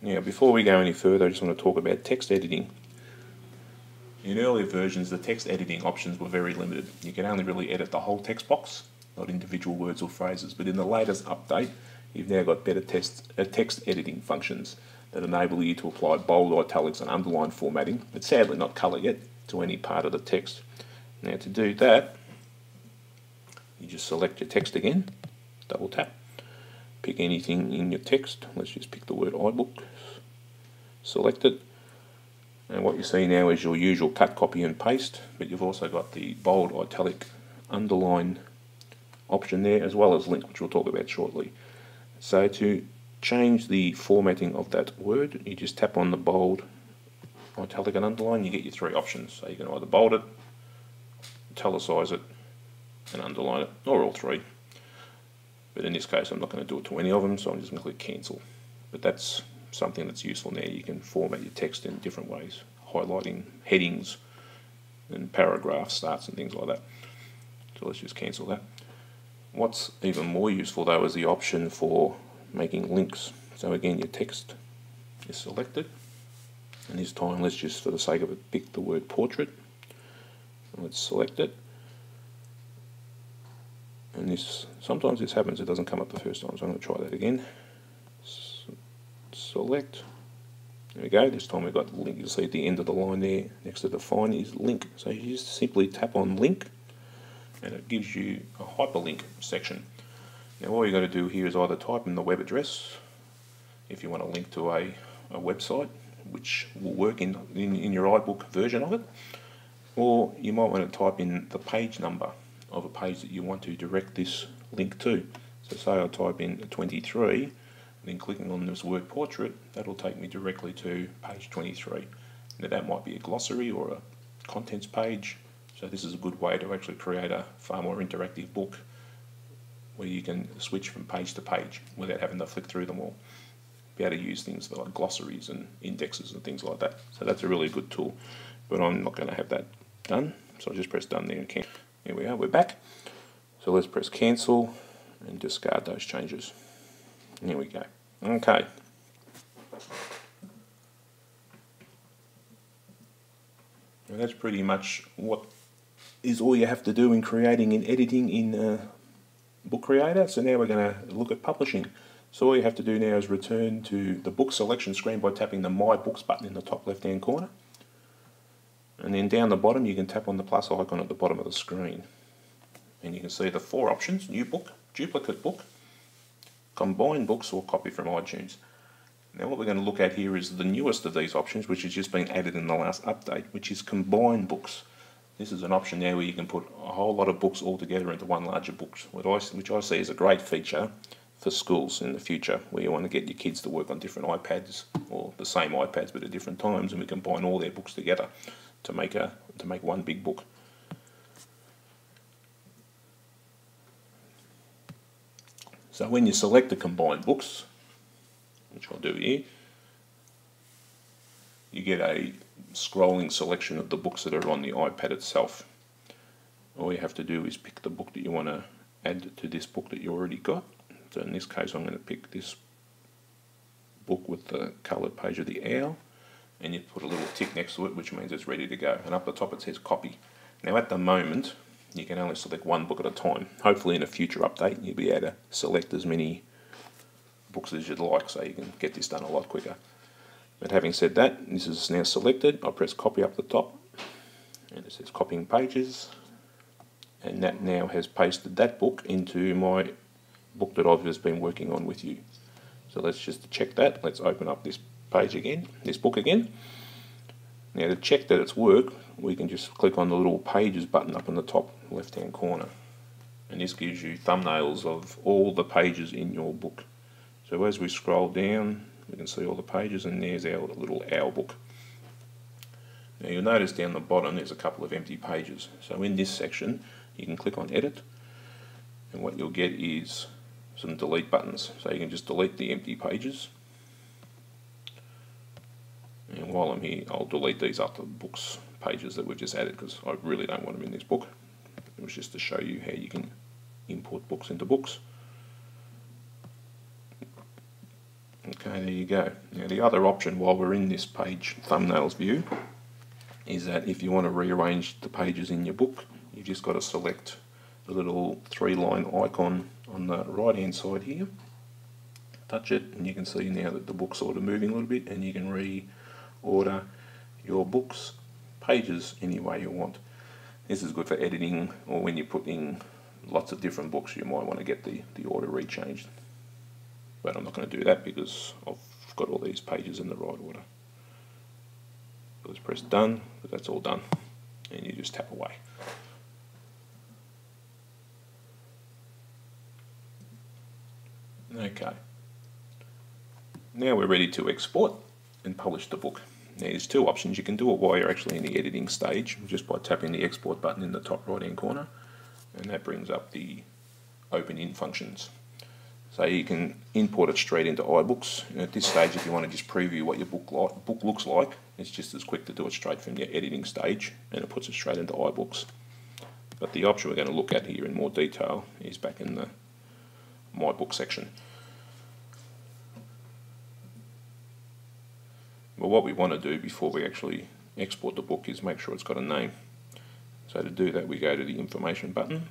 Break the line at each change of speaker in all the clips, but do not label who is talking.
Now, before we go any further, I just want to talk about text editing. In earlier versions, the text editing options were very limited. You can only really edit the whole text box, not individual words or phrases. But in the latest update, you've now got better text editing functions that enable you to apply bold, italics, and underline formatting, but sadly not colour yet, to any part of the text. Now, to do that, you just select your text again, double tap, pick anything in your text. Let's just pick the word iBook, select it, and what you see now is your usual cut, copy and paste, but you've also got the bold, italic, underline option there, as well as link, which we'll talk about shortly. So to change the formatting of that word, you just tap on the bold, italic and underline. You get your three options. So you can either bold it, italicize it, and underline it, or all three. But in this case, I'm not going to do it to any of them, so I'm just going to click cancel. But that's something that's useful now. You can format your text in different ways, highlighting headings and paragraph starts and things like that. So let's just cancel that. What's even more useful though is the option for making links. So again, your text is selected, and this time let's just, for the sake of it, pick the word portrait. Let's select it. And this, sometimes this happens, it doesn't come up the first time, so I'm going to try that again. Select. There we go. This time we've got the link. You'll see at the end of the line there, next to define, is link. So you just simply tap on link, and it gives you a hyperlink section. Now all you got to do here is either type in the web address if you want to link to a website, which will work in your iBook version of it, or you might want to type in the page number of a page that you want to direct this link to. So say I type in 23, then clicking on this word portrait, that'll take me directly to page 23. Now that might be a glossary or a contents page, so this is a good way to actually create a far more interactive book where you can switch from page to page without having to flick through them all. Be able to use things like glossaries and indexes and things like that. So that's a really good tool, but I'm not going to have that done, so I'll just press done there and cancel. There we are, we're back. So let's press cancel and discard those changes. There we go. Okay. Now that's pretty much what is all you have to do in creating and editing in Book Creator. So now we're going to look at publishing. So all you have to do now is return to the book selection screen by tapping the My Books button in the top left hand corner. And then down the bottom you can tap on the plus icon at the bottom of the screen. And you can see the four options: new book, duplicate book, combine books, or copy from iTunes. Now what we're going to look at here is the newest of these options, which has just been added in the last update, which is combine books. This is an option now where you can put a whole lot of books all together into one larger book, which I see as a great feature for schools in the future, where you want to get your kids to work on different iPads, or the same iPads but at different times, and we combine all their books together to make one big book. So when you select the combined books, which I'll do here, you get a scrolling selection of the books that are on the iPad itself. All you have to do is pick the book that you want to add to this book that you already got. So in this case I'm going to pick this book with the coloured page of the owl, and you put a little tick next to it, which means it's ready to go. And up the top it says copy. Now at the moment you can only select one book at a time. Hopefully in a future update you'll be able to select as many books as you'd like, so you can get this done a lot quicker. But having said that, this is now selected. I'll press copy up the top, and it says copying pages, and that now has pasted that book into my book that I've just been working on with you. So let's just check that. Let's open up this page again, this book again. Now to check that it's worked, we can just click on the little pages button up in the top left hand corner, and this gives you thumbnails of all the pages in your book. So as we scroll down, we can see all the pages, and there's our little owl book. Now you'll notice down the bottom there's a couple of empty pages. So in this section you can click on edit, and what you'll get is some delete buttons. So you can just delete the empty pages. And while I'm here, I'll delete these other books pages that we've just added, because I really don't want them in this book. It was just to show you how you can import books into books. Okay, there you go. Now the other option while we're in this page thumbnails view is that if you want to rearrange the pages in your book, you've just got to select the little 3-line icon on the right hand side here. Touch it and you can see now that the book's sort of moving a little bit, and you can reorder your book's pages any way you want. This is good for editing, or when you put in lots of different books you might want to get the order rechanged. But I'm not going to do that because I've got all these pages in the right order. Let's press done, but that's all done, and you just tap away. Okay. Now we're ready to export and publish the book. Now there's two options. You can do it while you're actually in the editing stage, just by tapping the export button in the top right hand corner, and that brings up the open in functions. So you can import it straight into iBooks. And at this stage, if you want to just preview what your book looks like, it's just as quick to do it straight from your editing stage, and it puts it straight into iBooks. But the option we're going to look at here in more detail is back in the My Book section. Well, what we want to do before we actually export the book is make sure it's got a name. So to do that, we go to the information button,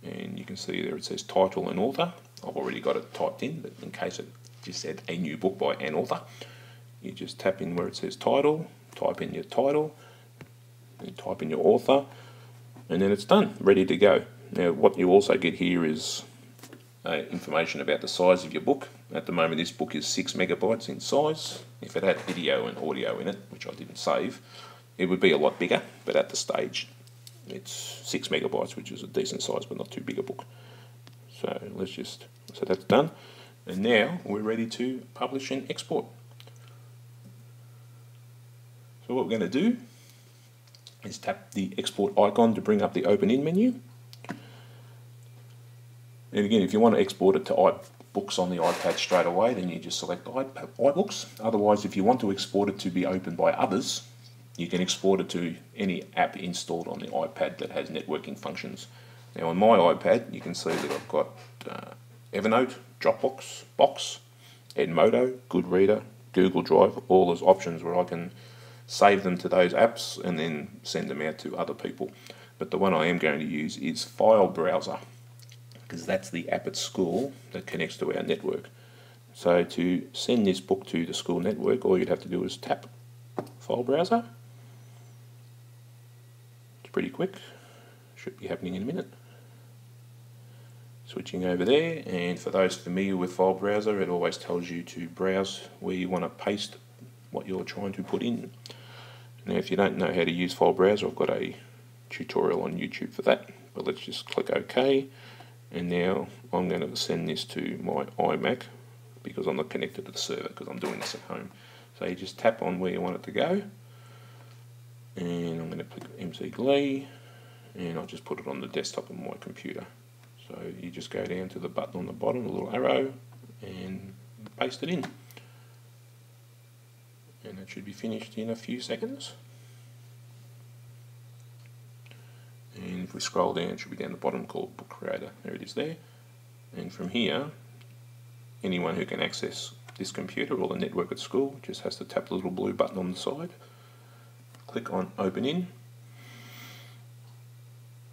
and you can see there it says title and author. I've already got it typed in, but in case it just said a new book by an author, you just tap in where it says title, type in your title, and type in your author, and then it's done, ready to go. Now what you also get here is information about the size of your book. At the moment this book is 6 megabytes in size. If it had video and audio in it, which I didn't save, it would be a lot bigger, but at the stage it's 6 megabytes, which is a decent size but not too big a book. So so that's done, and now we're ready to publish and export. So what we're going to do is tap the export icon to bring up the open in menu. And again, if you want to export it to iBooks on the iPad straight away, then you just select iBooks. Otherwise, if you want to export it to be opened by others, you can export it to any app installed on the iPad that has networking functions. Now on my iPad, you can see that I've got Evernote, Dropbox, Box, Edmodo, Goodreader, Google Drive, all as options where I can save them to those apps and then send them out to other people. But the one I am going to use is File Browser, because that's the app at school that connects to our network. So to send this book to the school network, all you'd have to do is tap File Browser. It's pretty quick, should be happening in a minute. Switching over there, and for those familiar with File Browser, it always tells you to browse where you want to paste what you're trying to put in. Now if you don't know how to use File Browser, I've got a tutorial on YouTube for that, but let's just click OK. And now I'm going to send this to my iMac because I'm not connected to the server because I'm doing this at home. So you just tap on where you want it to go, and I'm going to click MC Glee, and I'll just put it on the desktop of my computer. So you just go down to the button on the bottom, the little arrow, and paste it in. And that should be finished in a few seconds. And if we scroll down, it should be down the bottom called Book Creator. There it is there. And from here, anyone who can access this computer or the network at school just has to tap the little blue button on the side, click on Open In.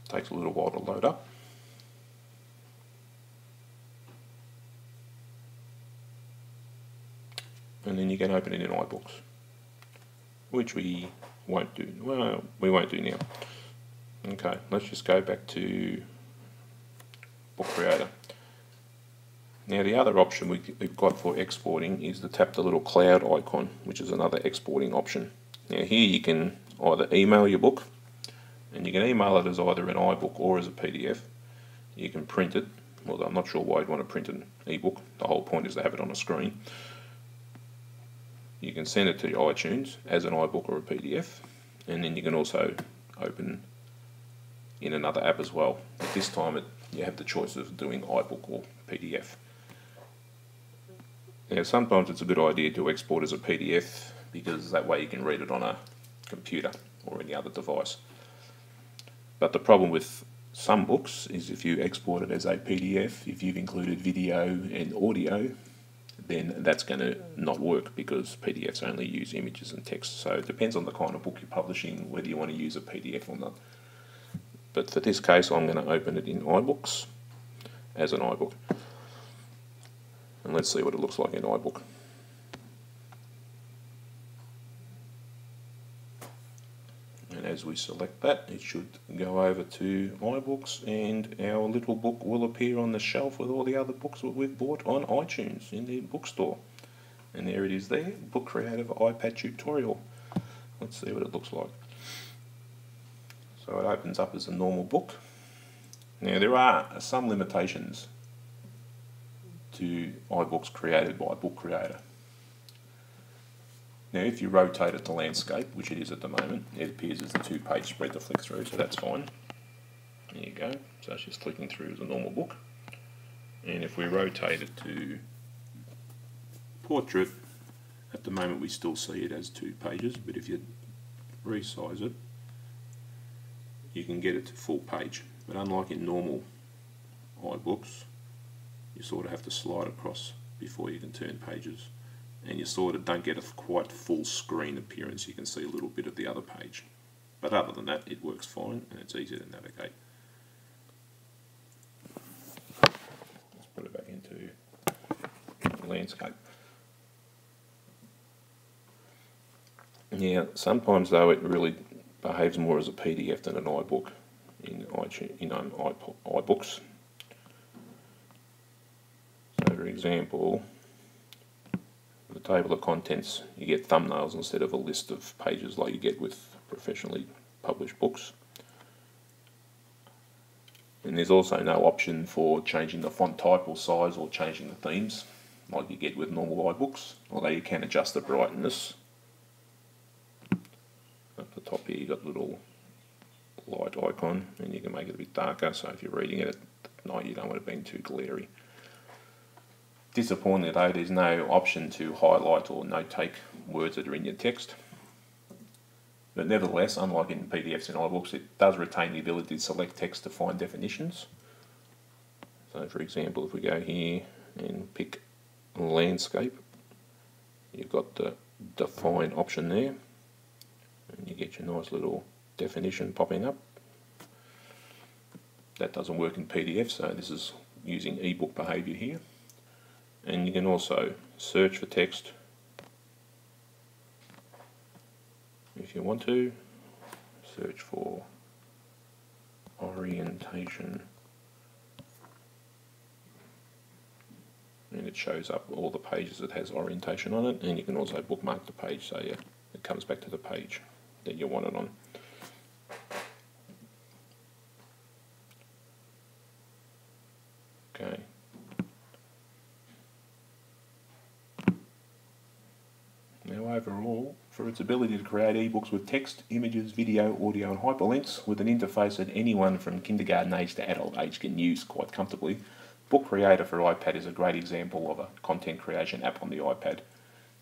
Takes a little while to load up. And then you can open it in iBooks, which we won't do. Well, we won't do now. Okay, let's just go back to Book Creator. Now the other option we've got for exporting is to tap the little cloud icon, which is another exporting option. Now here you can either email your book, and you can email it as either an iBook or as a PDF. You can print it, although I'm not sure why you'd want to print an ebook. The whole point is to have it on a screen. You can send it to your iTunes as an iBook or a PDF, and then you can also open in another app as well. At this time you have the choice of doing iBook or PDF. Now sometimes it's a good idea to export as a PDF because that way you can read it on a computer or any other device. But the problem with some books is if you export it as a PDF, if you've included video and audio, then that's going to not work because PDFs only use images and text. So it depends on the kind of book you're publishing, whether you want to use a PDF or not. But for this case, I'm going to open it in iBooks as an iBook. And let's see what it looks like in iBook. And as we select that, it should go over to iBooks, and our little book will appear on the shelf with all the other books that we've bought on iTunes in the bookstore. And there it is there, Book Creative iPad Tutorial. Let's see what it looks like. So it opens up as a normal book. Now there are some limitations to iBooks created by a book creator. Now if you rotate it to landscape, which it is at the moment, it appears as a 2-page spread to flick through, so that's fine. There you go, so it's just flicking through as a normal book. And if we rotate it to portrait, at the moment we still see it as 2 pages, but if you resize it, you can get it to full page. But unlike in normal iBooks, you sort of have to slide across before you can turn pages, and you sort of don't get a quite full screen appearance. You can see a little bit of the other page, but other than that it works fine and it's easy to navigate. Let's put it back into landscape. Yeah, sometimes though it really behaves more as a PDF than an iBook in iBooks. So for example, the table of contents, you get thumbnails instead of a list of pages like you get with professionally published books. And there's also no option for changing the font type or size or changing the themes like you get with normal iBooks, although you can adjust the brightness. Up the top here you got a little light icon, and you can make it a bit darker, so if you're reading it at night you don't want it being too glary. Disappointingly though, there's no option to highlight or notate words that are in your text. But nevertheless, unlike in PDFs and iBooks, it does retain the ability to select text to find definitions. So for example, if we go here and pick landscape, you've got the define option there, and you get your nice little definition popping up. That doesn't work in PDF, so this is using ebook behaviour here. And you can also search for text if you want to. Search for orientation, and it shows up all the pages that has orientation on it, and you can also bookmark the page so it comes back to the page that you want it on. Okay. Now overall, for its ability to create ebooks with text, images, video, audio and hyperlinks with an interface that anyone from kindergarten age to adult age can use quite comfortably, Book Creator for iPad is a great example of a content creation app on the iPad.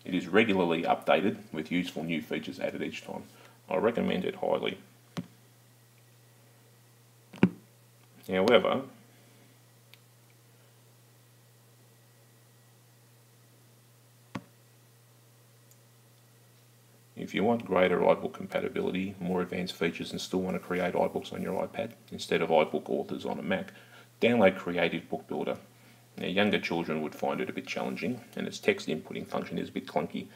It is regularly updated with useful new features added each time. I recommend it highly. However, if you want greater iBook compatibility, more advanced features, and still want to create iBooks on your iPad instead of iBook Authors on a Mac, download Creative Book Builder. Now, younger children would find it a bit challenging, and its text inputting function is a bit clunky,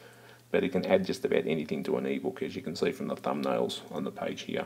but it can add just about anything to an ebook, as you can see from the thumbnails on the page here.